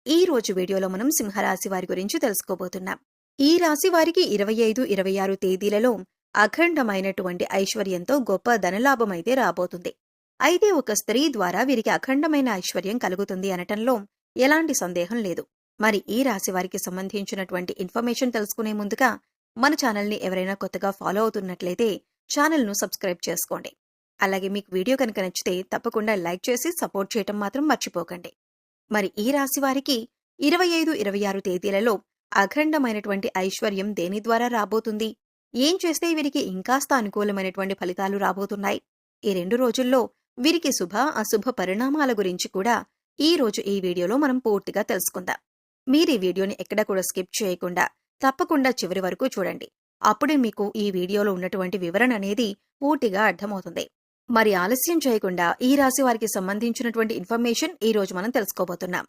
ఈ రోజు వీడియోలో మనం సింహరాశి వారి గురించి తెలుసుకోబోతున్నాం. ఈ రాశి వారికి 25, 26 తేదీలలో అఖండమైనటువంటి ఐశ్వర్యంతో గొప్ప ధనలాభమైతే రాబోతుంది. అయితే ఒక స్త్రీ ద్వారా వీరికి అఖండమైన ఐశ్వర్యం కలుగుతుంది అనటంలో ఎలాంటి సందేహం లేదు. మరి ఈ రాశి వారికి సంబంధించినటువంటి ఇన్ఫర్మేషన్ తెలుసుకునే ముందుగా మన ఛానల్ని ఎవరైనా కొత్తగా ఫాలో అవుతున్నట్లయితే ఛానల్ను సబ్స్క్రైబ్ చేసుకోండి. అలాగే మీకు వీడియో కనుక నచ్చితే తప్పకుండా లైక్ చేసి సపోర్ట్ చేయటం మాత్రం మర్చిపోకండి. మరి ఈ రాశి వారికి 25, 26 తేదీలలో అఖండమైనటువంటి ఐశ్వర్యం దేని ద్వారా రాబోతుంది? ఏం చేస్తే వీరికి ఇంకాస్త అనుకూలమైనటువంటి ఫలితాలు రాబోతున్నాయి? ఈ 2 రోజుల్లో వీరికి శుభ అశుభ పరిణామాల గురించి కూడా ఈ రోజు ఈ వీడియోలో మనం పూర్తిగా తెలుసుకుందాం. మీరు ఈ వీడియోని ఎక్కడ కూడా స్కిప్ చేయకుండా తప్పకుండా చివరి వరకు చూడండి. అప్పుడే మీకు ఈ వీడియోలో ఉన్నటువంటి వివరణ అనేది పూర్తిగా అర్థమవుతుంది. మరి ఆలస్యం చేయకుండా ఈ రాశి వారికి సంబంధించినటువంటి ఇన్ఫర్మేషన్ ఈ రోజు మనం తెలుసుకోబోతున్నాం.